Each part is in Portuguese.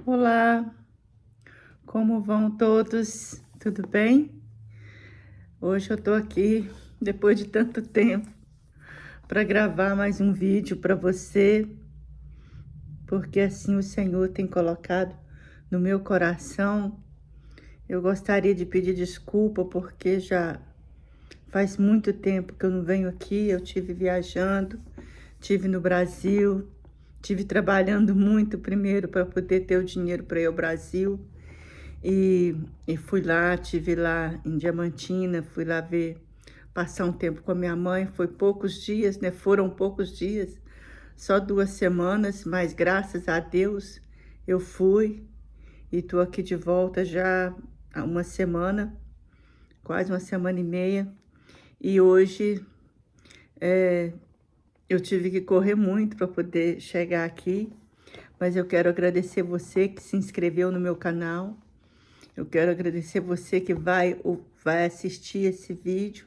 Olá, como vão todos? Tudo bem? Hoje eu tô aqui, depois de tanto tempo, para gravar mais um vídeo para você, porque assim o Senhor tem colocado no meu coração. Eu gostaria de pedir desculpa, porque já faz muito tempo que eu não venho aqui. Eu tive viajando, tive no Brasil, tive trabalhando muito primeiro para poder ter o dinheiro para ir ao Brasil. E fui lá, tive lá em Diamantina, fui lá passar um tempo com a minha mãe. Foi poucos dias, né? Foram poucos dias, só 2 semanas, mas graças a Deus eu fui e tô aqui de volta já há uma semana, quase uma semana e meia. E hoje eu tive que correr muito para poder chegar aqui, mas eu quero agradecer você que se inscreveu no meu canal. Eu quero agradecer você que vai assistir esse vídeo,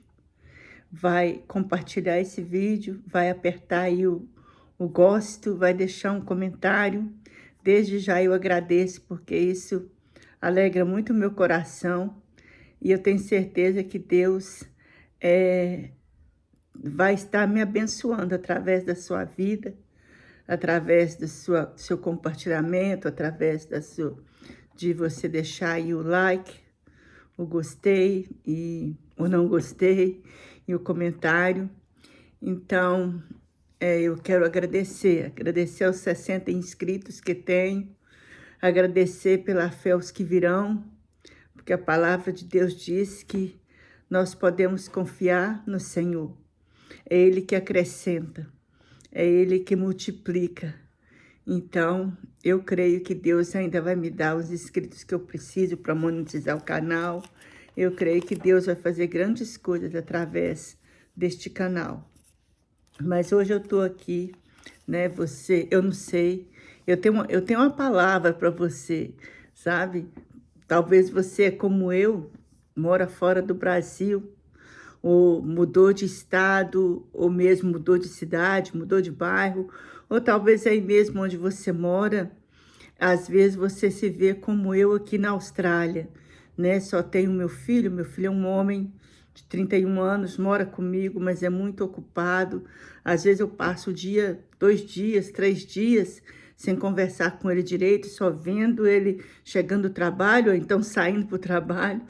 vai compartilhar esse vídeo, vai apertar aí o gosto, vai deixar um comentário. Desde já eu agradeço, porque isso alegra muito o meu coração. E eu tenho certeza que Deus vai estar me abençoando através da sua vida, através do seu compartilhamento, através de você deixar aí o like, o gostei e o não gostei e o comentário. Então, eu quero agradecer aos 60 inscritos que tenho, agradecer pela fé aos que virão, porque a palavra de Deus diz que nós podemos confiar no Senhor. É Ele que acrescenta, é Ele que multiplica. Então, eu creio que Deus ainda vai me dar os inscritos que eu preciso para monetizar o canal. Eu creio que Deus vai fazer grandes coisas através deste canal. Mas hoje eu estou aqui, né? Eu não sei, eu tenho uma palavra para você, sabe? Talvez você, como eu, mora fora do Brasil, ou mudou de estado, ou mesmo mudou de cidade, mudou de bairro, ou talvez aí mesmo onde você mora, às vezes você se vê como eu aqui na Austrália, né? Só tenho meu filho é um homem de 31 anos, mora comigo, mas é muito ocupado. Às vezes eu passo o dia, 2 dias, 3 dias, sem conversar com ele direito, só vendo ele chegando do trabalho, ou então saindo para o trabalho.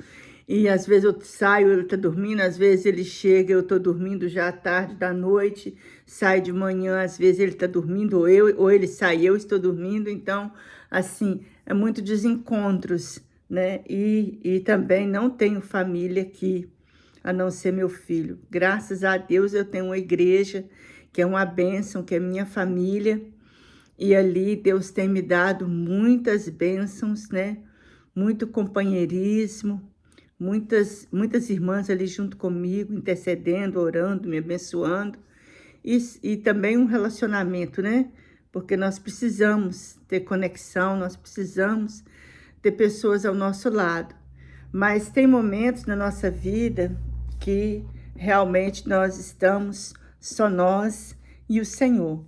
E às vezes eu saio, ele está dormindo, às vezes ele chega, eu estou dormindo já à tarde da noite, sai de manhã, às vezes ele está dormindo, ou ele sai, eu estou dormindo. Então, assim, é muito desencontros, né? E também não tenho família aqui, a não ser meu filho. Graças a Deus eu tenho uma igreja, que é uma bênção, que é minha família, e ali Deus tem me dado muitas bênçãos, né? Muito companheirismo, muitas irmãs ali junto comigo, intercedendo, orando, me abençoando. E também um relacionamento, né? Porque nós precisamos ter conexão, nós precisamos ter pessoas ao nosso lado. Mas tem momentos na nossa vida que realmente nós estamos só nós e o Senhor,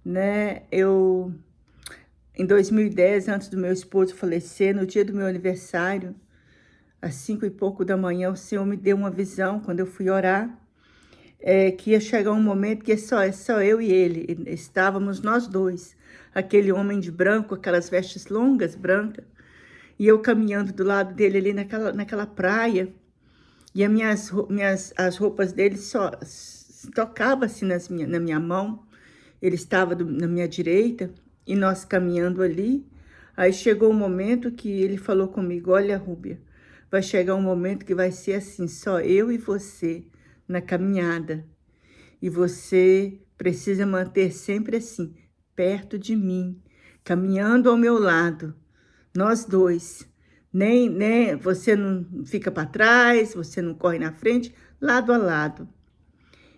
né? Em 2010, antes do meu esposo falecer, no dia do meu aniversário, às 5 e pouco da manhã, o Senhor me deu uma visão, quando eu fui orar, que ia chegar um momento que é só eu e ele. Estávamos nós dois, aquele homem de branco, aquelas vestes longas, brancas, e eu caminhando do lado dele ali naquela praia, e as roupas dele só tocavam assim na minha mão. Ele estava na minha direita, e nós caminhando ali. Aí chegou um momento que ele falou comigo: olha, Rúbia, vai chegar um momento que vai ser assim, só eu e você na caminhada. E você precisa manter sempre assim, perto de mim, caminhando ao meu lado, nós dois. Nem você não fica para trás, você não corre na frente, lado a lado.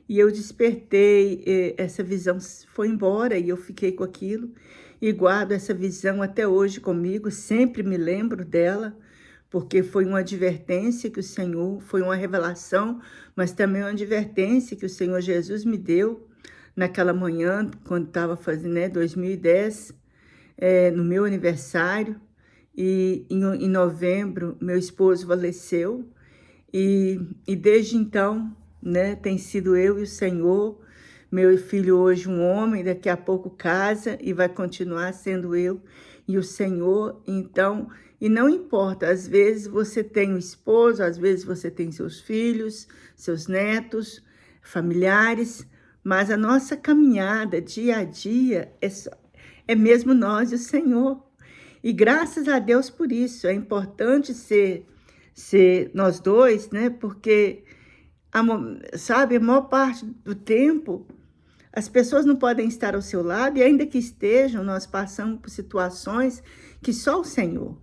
E eu despertei, essa visão foi embora e eu fiquei com aquilo e guardo essa visão até hoje comigo, sempre me lembro dela, porque foi uma advertência que o Senhor, foi uma revelação, mas também uma advertência que o Senhor Jesus me deu naquela manhã, quando estava fazendo, né, 2010. no meu aniversário, e em novembro meu esposo faleceu, e desde então, né, tem sido eu e o Senhor. Meu filho hoje um homem, daqui a pouco casa, e vai continuar sendo eu e o Senhor. Então, e não importa, às vezes você tem um esposo, às vezes você tem seus filhos, seus netos, familiares, mas a nossa caminhada dia a dia é mesmo nós e o Senhor. E graças a Deus por isso. É importante ser nós dois, né? Porque, sabe, a maior parte do tempo as pessoas não podem estar ao seu lado, e ainda que estejam, nós passamos por situações que só o Senhor,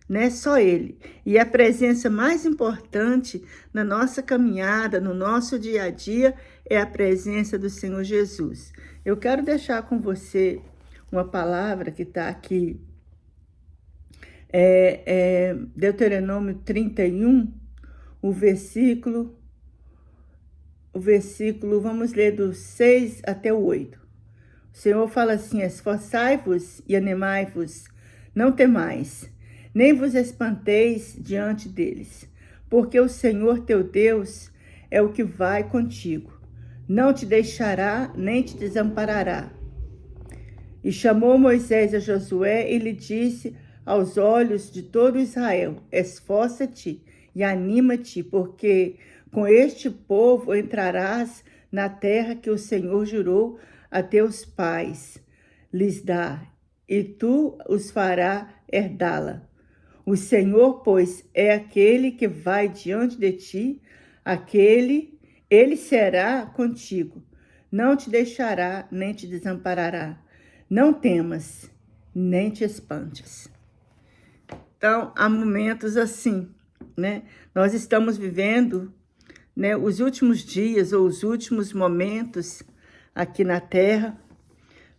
né? Só Ele. E a presença mais importante na nossa caminhada, no nosso dia a dia, é a presença do Senhor Jesus. Eu quero deixar com você uma palavra que está aqui, Deuteronômio 31, o versículo, vamos ler do 6 até o 8. O Senhor fala assim: esforçai-vos e animai-vos, não temais, nem vos espanteis diante deles, porque o Senhor teu Deus é o que vai contigo, não te deixará nem te desamparará. E chamou Moisés a Josué e lhe disse aos olhos de todo Israel: esforça-te e anima-te, porque com este povo entrarás na terra que o Senhor jurou a teus pais lhes dar, e tu os farás herdá-la. O Senhor, pois, é aquele que vai diante de ti, ele será contigo, não te deixará nem te desamparará. Não temas, nem te espantes. Então, há momentos assim, né? Nós estamos vivendo, né, os últimos dias ou os últimos momentos aqui na Terra,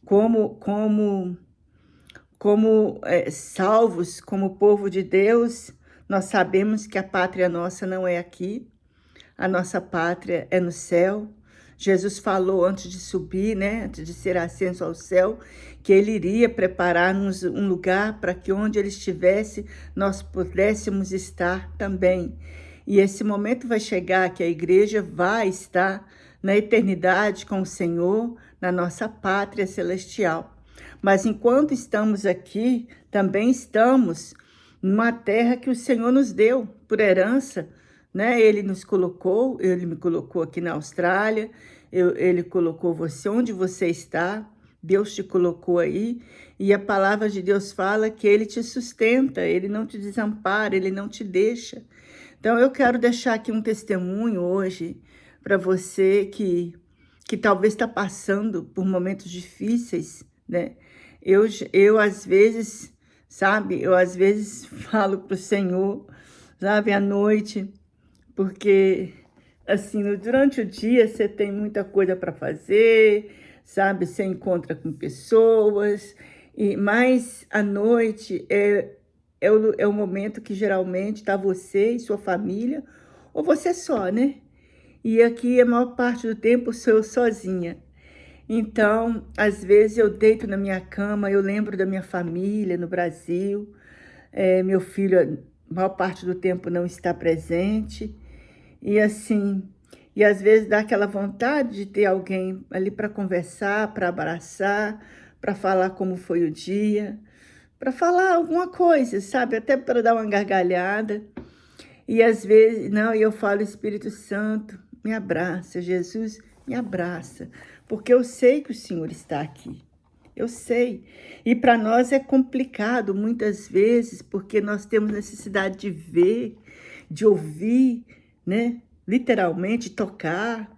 como salvos, como povo de Deus. Nós sabemos que a pátria nossa não é aqui, a nossa pátria é no céu. Jesus falou antes de subir, né, antes de ser ascenso ao céu, que ele iria preparar-nos um lugar para que onde ele estivesse, nós pudéssemos estar também. E esse momento vai chegar que a igreja vai estar na eternidade com o Senhor, na nossa pátria celestial. Mas enquanto estamos aqui, também estamos numa terra que o Senhor nos deu por herança, né? Ele me colocou aqui na Austrália, ele colocou você onde você está, Deus te colocou aí, e a palavra de Deus fala que ele te sustenta, ele não te desampara, ele não te deixa. Então eu quero deixar aqui um testemunho hoje para você que talvez está passando por momentos difíceis, né? Eu às vezes, sabe, falo para o Senhor, sabe, à noite, porque, assim, durante o dia você tem muita coisa para fazer, sabe? Você encontra com pessoas, mas à noite é o momento que geralmente está você e sua família, ou você só, né? E aqui a maior parte do tempo sou eu sozinha. Então, às vezes eu deito na minha cama, eu lembro da minha família no Brasil, meu filho, a maior parte do tempo não está presente, e assim, e às vezes dá aquela vontade de ter alguém ali para conversar, para abraçar, para falar como foi o dia, para falar alguma coisa, sabe? Até para dar uma gargalhada. E às vezes, não, eu falo: Espírito Santo, me abraça, Jesus, me abraça, porque eu sei que o Senhor está aqui. Eu sei. E para nós é complicado muitas vezes, porque nós temos necessidade de ver, de ouvir, né? Literalmente tocar.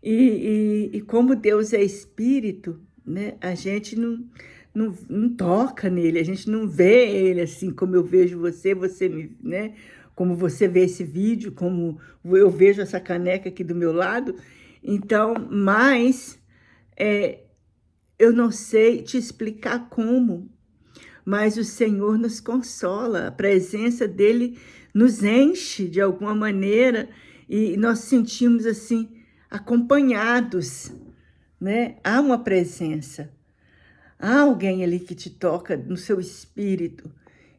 E como Deus é espírito, né? A gente não toca nele, a gente não vê ele assim como eu vejo você me, né? Como você vê esse vídeo, como eu vejo essa caneca aqui do meu lado. Então, mas eu não sei te explicar como, mas o Senhor nos consola, a presença dele nos enche de alguma maneira e nós sentimos assim acompanhados, né? Há uma presença. Há alguém ali que te toca no seu espírito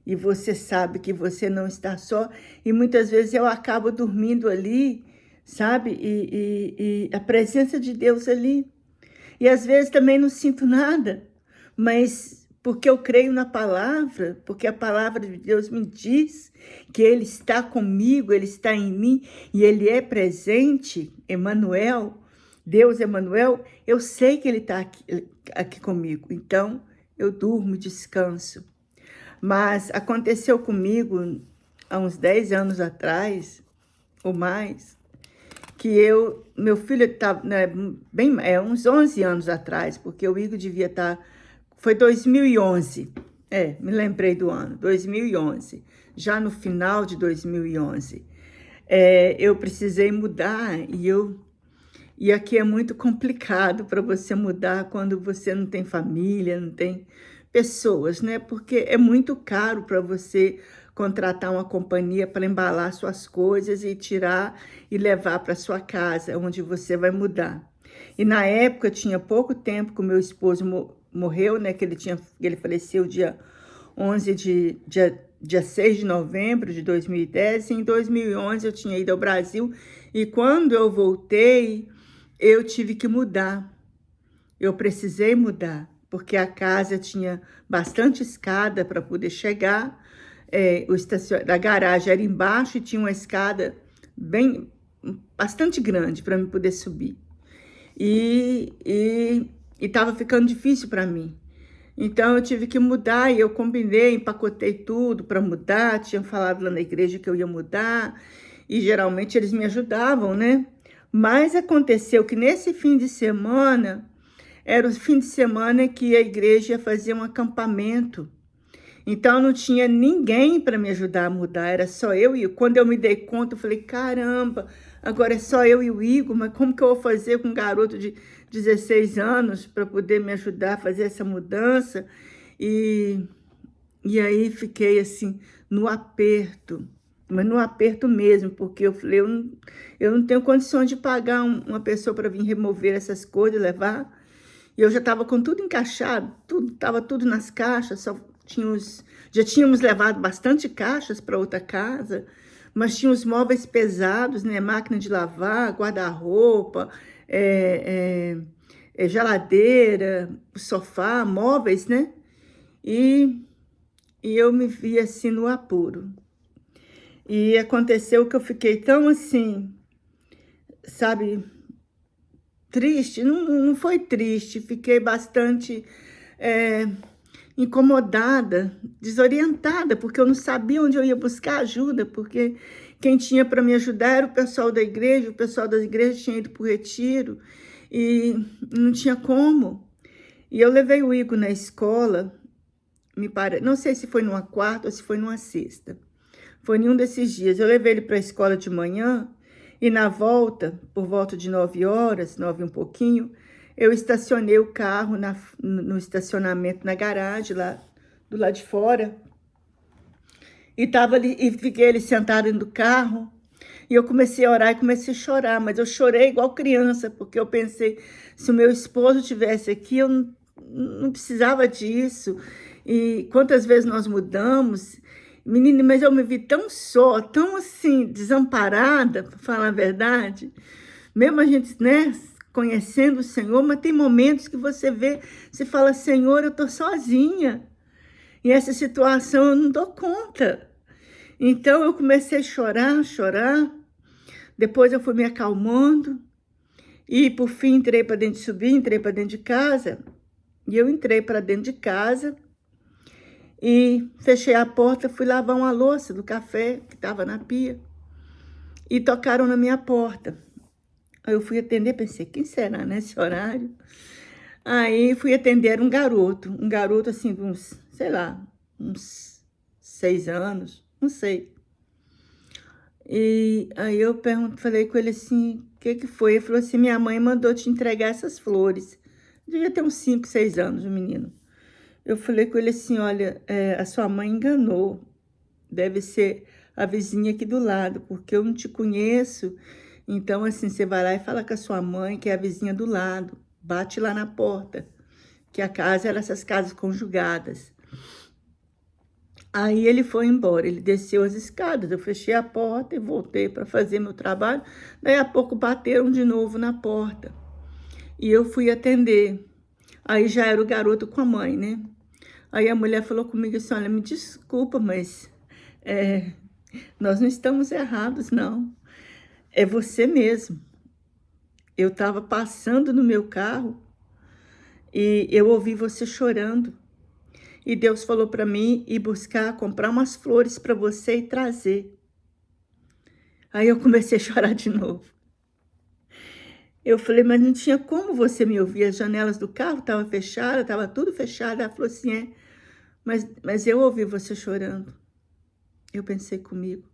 e você sabe que você não está só. E muitas vezes eu acabo dormindo ali, sabe? E a presença de Deus ali. E às vezes também não sinto nada, mas porque eu creio na palavra, porque a palavra de Deus me diz que Ele está comigo, Ele está em mim e Ele é presente, Emanuel, Deus Emanuel, eu sei que Ele está aqui comigo, então eu durmo, descanso. Mas aconteceu comigo há uns 10 anos atrás, ou mais, que meu filho estava, né, uns 11 anos atrás, porque o Igor devia estar, foi 2011, me lembrei do ano, 2011, já no final de 2011, eu precisei mudar e aqui é muito complicado para você mudar quando você não tem família, não tem pessoas, né? Porque é muito caro para você contratar uma companhia para embalar suas coisas e tirar e levar para sua casa, onde você vai mudar. E na época, tinha pouco tempo que o meu esposo morreu, né? Que ele faleceu dia 6 de novembro de 2010. E em 2011 eu tinha ido ao Brasil e quando eu voltei, eu tive que mudar. Eu precisei mudar, porque a casa tinha bastante escada para poder chegar. A garagem era embaixo e tinha uma escada bastante grande para eu poder subir. E estava ficando difícil para mim. Então eu tive que mudar e eu combinei, empacotei tudo para mudar. Tinha falado lá na igreja que eu ia mudar e geralmente eles me ajudavam, né? Mas aconteceu que nesse fim de semana, era o fim de semana que a igreja fazia um acampamento. Então não tinha ninguém para me ajudar a mudar, era só eu e quando eu me dei conta, eu falei, caramba, agora é só eu e o Igor, mas como que eu vou fazer com um garoto de 16 anos para poder me ajudar a fazer essa mudança? E aí fiquei assim, no aperto, mas no aperto mesmo, porque eu falei, eu não tenho condições de pagar uma pessoa para vir remover essas coisas, levar. E eu já estava com tudo encaixado, estava tudo nas caixas, já tínhamos levado bastante caixas para outra casa, mas tinha os móveis pesados, né? Máquina de lavar, guarda-roupa, geladeira, sofá, móveis, né? E eu me vi assim no apuro. E aconteceu que eu fiquei tão assim, sabe, triste, não foi triste, fiquei bastante incomodada, desorientada, porque eu não sabia onde eu ia buscar ajuda, porque quem tinha para me ajudar era o pessoal da igreja tinha ido para o retiro e não tinha como. E eu levei o Igor na escola, não sei se foi numa quarta ou se foi numa sexta, foi em um desses dias. Eu levei ele para a escola de manhã e na volta, por volta de 9 horas, 9 e um pouquinho, eu estacionei o carro no estacionamento, na garagem, lá do lado de fora. E fiquei ali sentado dentro do carro. E eu comecei a orar e comecei a chorar. Mas eu chorei igual criança, porque eu pensei, se o meu esposo estivesse aqui, eu não precisava disso. E quantas vezes nós mudamos. Menina, mas eu me vi tão só, tão assim, desamparada, para falar a verdade. Mesmo a gente, né, conhecendo o Senhor, mas tem momentos que você vê, você fala, Senhor, eu tô sozinha. E essa situação eu não dou conta. Então eu comecei a chorar. Depois eu fui me acalmando. E por fim entrei para dentro de casa. E eu entrei para dentro de casa. E fechei a porta, fui lavar uma louça do café que estava na pia. E tocaram na minha porta. Aí eu fui atender, pensei, quem será nesse horário? Aí fui atender, era um garoto assim, de uns, sei lá, uns 6 anos, não sei. E aí eu falei com ele assim, o que foi? Ele falou assim, minha mãe mandou te entregar essas flores. Devia ter uns 5, 6 anos o menino. Eu falei com ele assim, olha, a sua mãe enganou. Deve ser a vizinha aqui do lado, porque eu não te conheço. Então, assim, você vai lá e fala com a sua mãe, que é a vizinha do lado. Bate lá na porta. que a casa era essas casas conjugadas. Aí ele foi embora, ele desceu as escadas, eu fechei a porta e voltei para fazer meu trabalho. Daí a pouco bateram de novo na porta e eu fui atender. Aí já era o garoto com a mãe, né? Aí a mulher falou comigo assim, olha, me desculpa, mas nós não estamos errados, não. É você mesmo. Eu estava passando no meu carro e eu ouvi você chorando. E Deus falou para mim ir buscar, comprar umas flores para você e trazer. Aí eu comecei a chorar de novo. Eu falei, mas não tinha como você me ouvir. As janelas do carro estavam fechadas, estava tudo fechado. Ela falou assim, mas eu ouvi você chorando. Eu pensei comigo,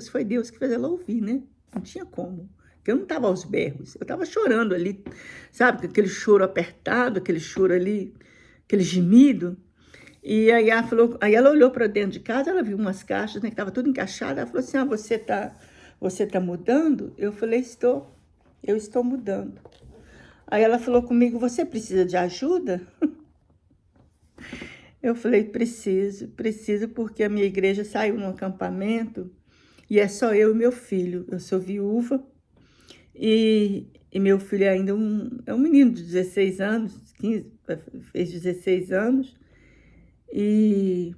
foi Deus que fez ela ouvir, né? Não tinha como. Porque eu não estava aos berros, eu estava chorando ali, sabe? Aquele choro apertado, aquele choro ali, aquele gemido. E aí ela olhou para dentro de casa, ela viu umas caixas, né, que estava tudo encaixado. Ela falou assim, você tá mudando? Eu falei, eu estou mudando. Aí ela falou comigo, você precisa de ajuda? Eu falei, preciso porque a minha igreja saiu num acampamento e é só eu e meu filho. Eu sou viúva e meu filho é ainda é um menino de 16 anos, 15, fez 16 anos. E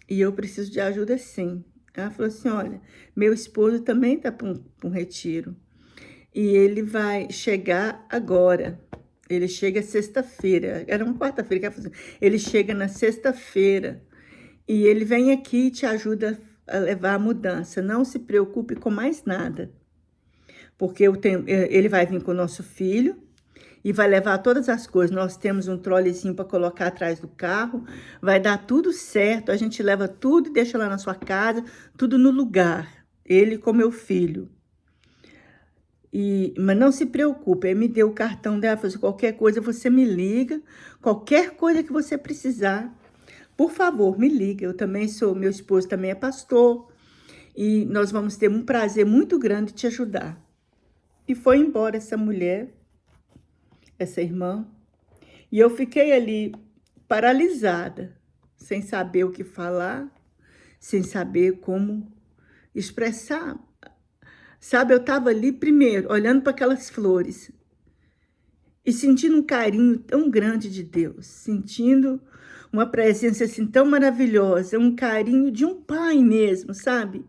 eu preciso de ajuda sim. Ela falou assim, olha, meu esposo também está para um retiro. E ele vai chegar agora. Ele chega sexta-feira. Era uma quarta-feira. Ele chega na sexta-feira. E ele vem aqui e te ajuda a levar a mudança. Não se preocupe com mais nada. Porque ele vai vir com o nosso filho e vai levar todas as coisas. Nós temos um trolezinho para colocar atrás do carro. Vai dar tudo certo. A gente leva tudo e deixa lá na sua casa. Tudo no lugar. Ele com meu filho. Mas não se preocupe, aí me deu o cartão dela, falou assim, qualquer coisa você me liga, qualquer coisa que você precisar, por favor, me liga. Eu também meu esposo também é pastor, e nós vamos ter um prazer muito grande de te ajudar. E foi embora essa mulher, essa irmã, e eu fiquei ali paralisada, sem saber o que falar, sem saber como expressar. Sabe, eu estava ali primeiro, olhando para aquelas flores e sentindo um carinho tão grande de Deus, sentindo uma presença assim tão maravilhosa, um carinho de um pai mesmo, sabe?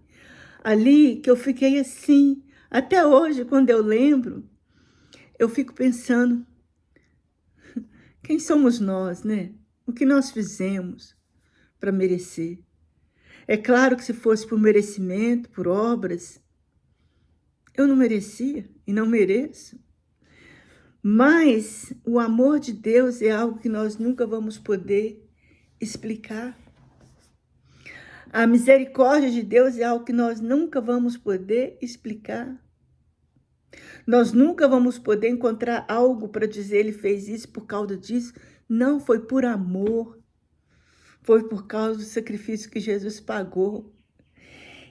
Ali que eu fiquei assim, até hoje, quando eu lembro, eu fico pensando, quem somos nós, né? O que nós fizemos para merecer? É claro que se fosse por merecimento, por obras, eu não merecia e não mereço. Mas o amor de Deus é algo que nós nunca vamos poder explicar. A misericórdia de Deus é algo que nós nunca vamos poder explicar. Nós nunca vamos poder encontrar algo para dizer ele fez isso por causa disso. Não, foi por amor. Foi por causa do sacrifício que Jesus pagou.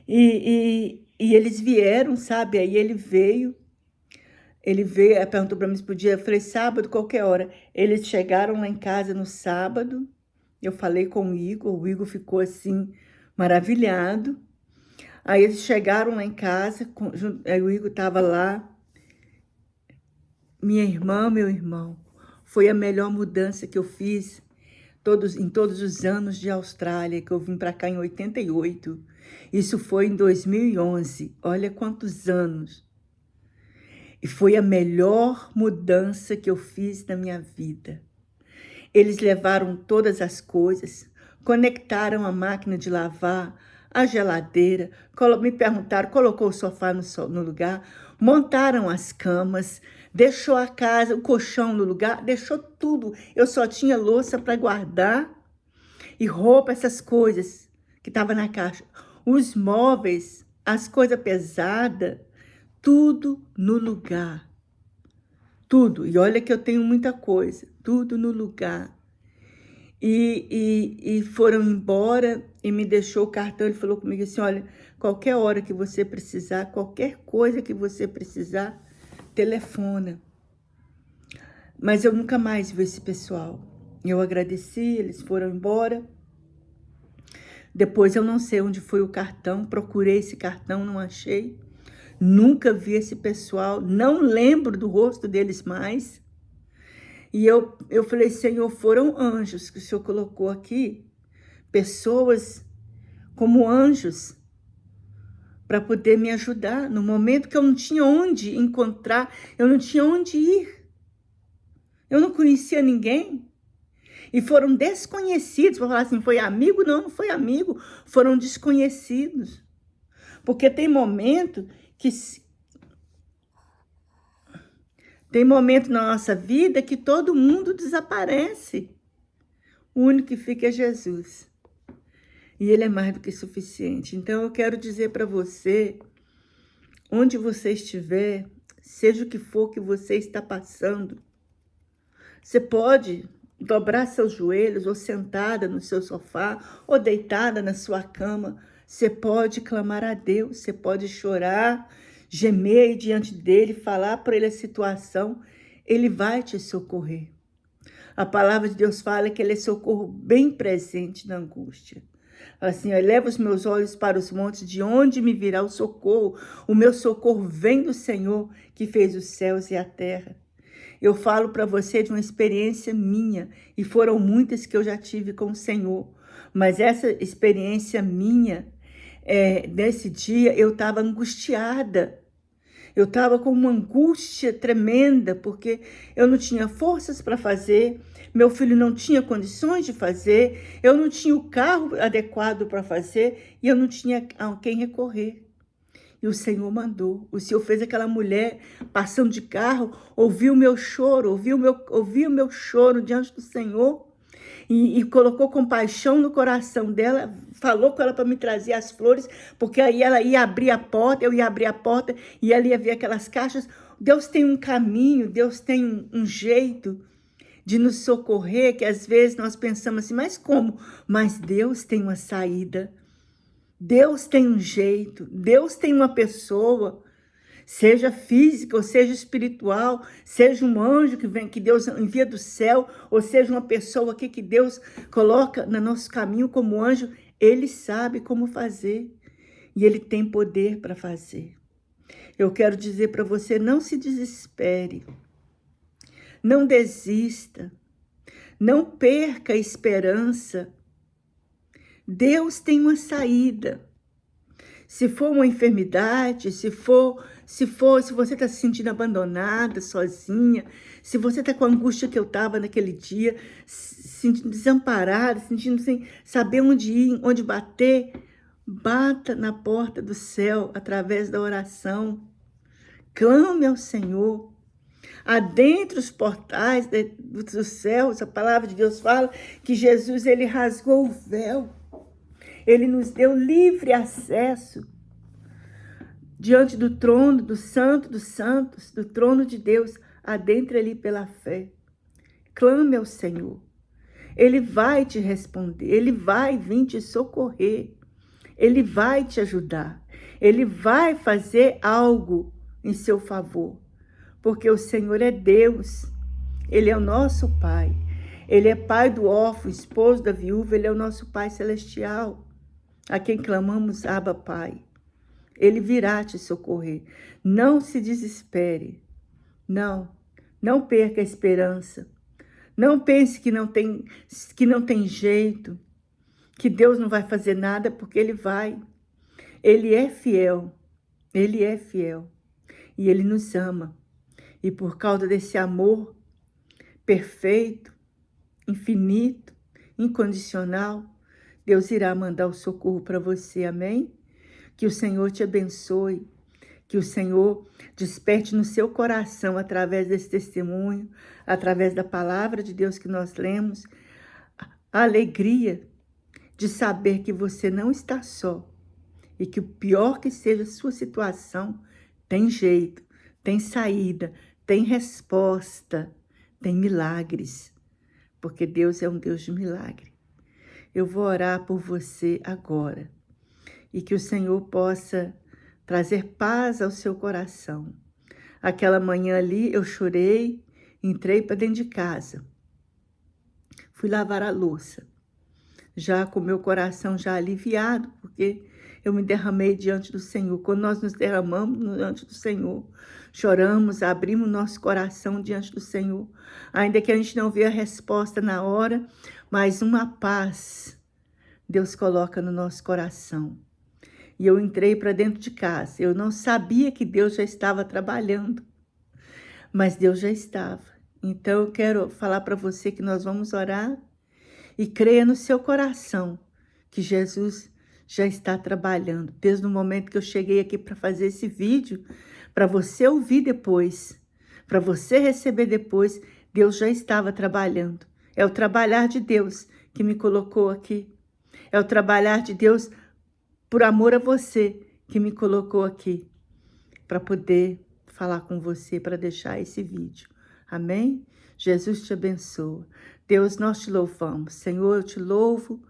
E eles vieram, sabe? Aí ele veio, perguntou para mim se podia, eu falei, sábado, qualquer hora. Eles chegaram lá em casa no sábado, eu falei com o Igor ficou assim, maravilhado. Aí eles chegaram lá em casa, aí o Igor estava lá, minha irmã, meu irmão, foi a melhor mudança que eu fiz em todos os anos de Austrália, que eu vim para cá em 88. Isso foi em 2011, olha quantos anos. E foi a melhor mudança que eu fiz na minha vida. Eles levaram todas as coisas, conectaram a máquina de lavar, a geladeira, me perguntaram, colocou o sofá no lugar, montaram as camas, deixou a casa, o colchão no lugar, deixou tudo. Eu só tinha louça para guardar e roupa, essas coisas que estavam na caixa. Os móveis, as coisas pesadas, tudo no lugar. Tudo. E olha que eu tenho muita coisa. Tudo no lugar. E foram embora e me deixou o cartão. Ele falou comigo assim, olha, qualquer hora que você precisar, qualquer coisa que você precisar, telefona. Mas eu nunca mais vi esse pessoal. Eu agradeci, eles foram embora. Depois eu não sei onde foi o cartão, procurei esse cartão, não achei. Nunca vi esse pessoal, não lembro do rosto deles mais. E eu falei, Senhor, foram anjos que o Senhor colocou aqui, pessoas como anjos, para poder me ajudar no momento que eu não tinha onde encontrar, eu não tinha onde ir. Eu não conhecia ninguém. E foram desconhecidos, para falar assim, foi amigo? Não, não foi amigo, foram desconhecidos. Porque tem momento na nossa vida que todo mundo desaparece. O único que fica é Jesus. E Ele é mais do que suficiente. Então eu quero dizer para você, onde você estiver, seja o que for que você está passando, você pode dobrar seus joelhos, ou sentada no seu sofá, ou deitada na sua cama. Você pode clamar a Deus, você pode chorar, gemer diante dele, falar para ele a situação. Ele vai te socorrer. A palavra de Deus fala que ele é socorro bem presente na angústia. Assim, eleva os meus olhos para os montes, de onde me virá o socorro? O meu socorro vem do Senhor, que fez os céus e a terra. Eu falo para você de uma experiência minha, e foram muitas que eu já tive com o Senhor. Mas essa experiência minha, nesse dia, eu estava angustiada. Eu estava com uma angústia tremenda, porque eu não tinha forças para fazer, meu filho não tinha condições de fazer, eu não tinha o carro adequado para fazer, e eu não tinha a quem recorrer. E o Senhor mandou. O Senhor fez aquela mulher passando de carro, ouviu o meu choro, ouviu o meu choro diante do Senhor, e colocou compaixão no coração dela, falou com ela para me trazer as flores, porque aí ela ia abrir a porta, eu ia abrir a porta, e ela ia ver aquelas caixas. Deus tem um caminho, Deus tem um jeito de nos socorrer, que às vezes nós pensamos assim, mas como? Mas Deus tem uma saída, Deus tem um jeito, Deus tem uma pessoa, seja física ou seja espiritual, seja um anjo que vem, que Deus envia do céu, ou seja uma pessoa aqui que Deus coloca no nosso caminho como anjo, Ele sabe como fazer e Ele tem poder para fazer. Eu quero dizer para você, não se desespere, não desista, não perca a esperança. Deus tem uma saída. Se for uma enfermidade, se você está se sentindo abandonada, sozinha, se você está com a angústia que eu estava naquele dia, se sentindo desamparada, sentindo sem saber onde ir, onde bater, bata na porta do céu através da oração. Clame ao Senhor. Adentre os portais dos céus, a palavra de Deus fala que Jesus, ele rasgou o véu. Ele nos deu livre acesso diante do trono do Santo dos Santos, do trono de Deus, adentre ali pela fé. Clame ao Senhor. Ele vai te responder, Ele vai vir te socorrer, Ele vai te ajudar, Ele vai fazer algo em seu favor, porque o Senhor é Deus, Ele é o nosso Pai, Ele é Pai do órfão, esposo da viúva, Ele é o nosso Pai celestial, a quem clamamos, Abba, Pai. Ele virá te socorrer. Não se desespere. Não perca a esperança. Não pense que não tem jeito, que Deus não vai fazer nada, porque Ele vai. Ele é fiel. Ele é fiel. E Ele nos ama. E por causa desse amor perfeito, infinito, incondicional, Deus irá mandar o socorro para você, amém? Que o Senhor te abençoe, que o Senhor desperte no seu coração, através desse testemunho, através da palavra de Deus que nós lemos, a alegria de saber que você não está só e que o pior que seja a sua situação, tem jeito, tem saída, tem resposta, tem milagres, porque Deus é um Deus de milagre. Eu vou orar por você agora e que o Senhor possa trazer paz ao seu coração. Aquela manhã ali eu chorei Entrei para dentro de casa. Fui lavar a louça. Já com meu coração já aliviado, porque eu me derramei diante do Senhor. Quando nós nos derramamos diante do Senhor, choramos, abrimos nosso coração diante do Senhor. Ainda que a gente não vê a resposta na hora, mas uma paz Deus coloca no nosso coração. E eu entrei para dentro de casa. Eu não sabia que Deus já estava trabalhando, mas Deus já estava. Então eu quero falar para você que nós vamos orar e creia no seu coração que Jesus já está trabalhando. Desde o momento que eu cheguei aqui para fazer esse vídeo, para você ouvir depois, para você receber depois, Deus já estava trabalhando. É o trabalhar de Deus que me colocou aqui. É o trabalhar de Deus por amor a você que me colocou aqui para poder falar com você, para deixar esse vídeo. Amém? Jesus te abençoa. Deus, nós te louvamos. Senhor, eu te louvo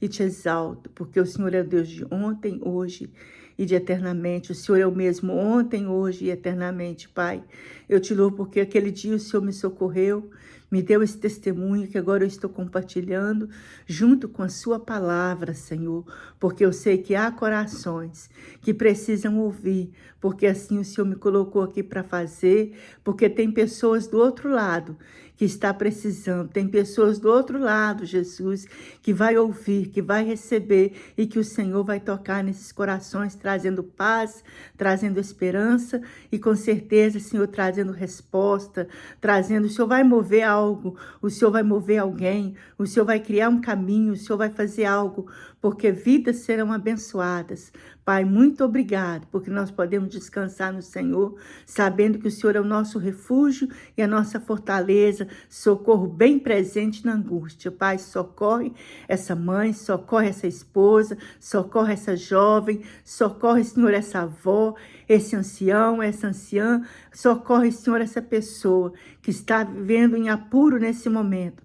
e te exalto, porque o Senhor é o Deus de ontem, hoje e de eternamente. O Senhor é o mesmo ontem, hoje e eternamente, Pai. Eu te louvo porque aquele dia o Senhor me socorreu, me deu esse testemunho que agora eu estou compartilhando junto com a sua palavra, Senhor, porque eu sei que há corações que precisam ouvir, porque assim o Senhor me colocou aqui para fazer, porque tem pessoas do outro lado que está precisando, tem pessoas do outro lado, Jesus, que vai ouvir, que vai receber e que o Senhor vai tocar nesses corações, trazendo paz, trazendo esperança e com certeza, Senhor, trazendo resposta, trazendo, o Senhor vai mover algo, o Senhor vai mover alguém, o Senhor vai criar um caminho, o Senhor vai fazer algo, porque vidas serão abençoadas. Pai, muito obrigado, porque nós podemos descansar no Senhor, sabendo que o Senhor é o nosso refúgio e a nossa fortaleza, socorro bem presente na angústia. Pai, socorre essa mãe, socorre essa esposa, socorre essa jovem, socorre, Senhor, essa avó, esse ancião, essa anciã, socorre, Senhor, essa pessoa que está vivendo em apuro nesse momento,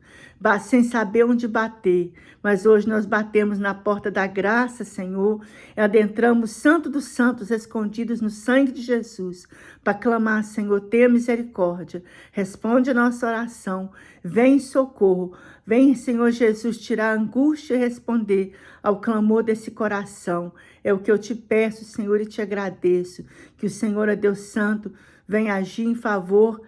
sem saber onde bater. Mas hoje nós batemos na porta da graça, Senhor, e adentramos Santo dos Santos, escondidos no sangue de Jesus, para clamar, Senhor, tenha misericórdia, responde a nossa oração, vem em socorro, vem, Senhor Jesus, tirar a angústia e responder ao clamor desse coração. É o que eu te peço, Senhor, e te agradeço, que o Senhor, é Deus Santo, venha agir em favor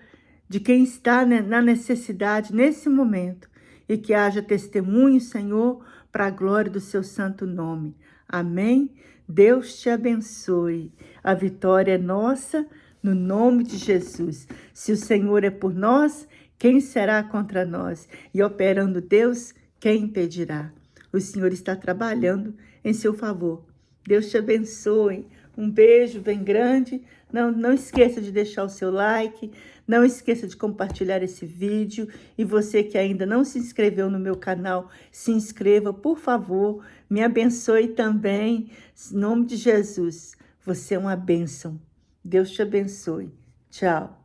de quem está na necessidade nesse momento, e que haja testemunho, Senhor, para a glória do seu santo nome. Amém? Deus te abençoe. A vitória é nossa, no nome de Jesus. Se o Senhor é por nós, quem será contra nós? E operando Deus, quem impedirá? O Senhor está trabalhando em seu favor. Deus te abençoe. Um beijo bem grande. Não esqueça de deixar o seu like. Não esqueça de compartilhar esse vídeo. E você que ainda não se inscreveu no meu canal, se inscreva, por favor. Me abençoe também. Em nome de Jesus. Você é uma bênção. Deus te abençoe. Tchau.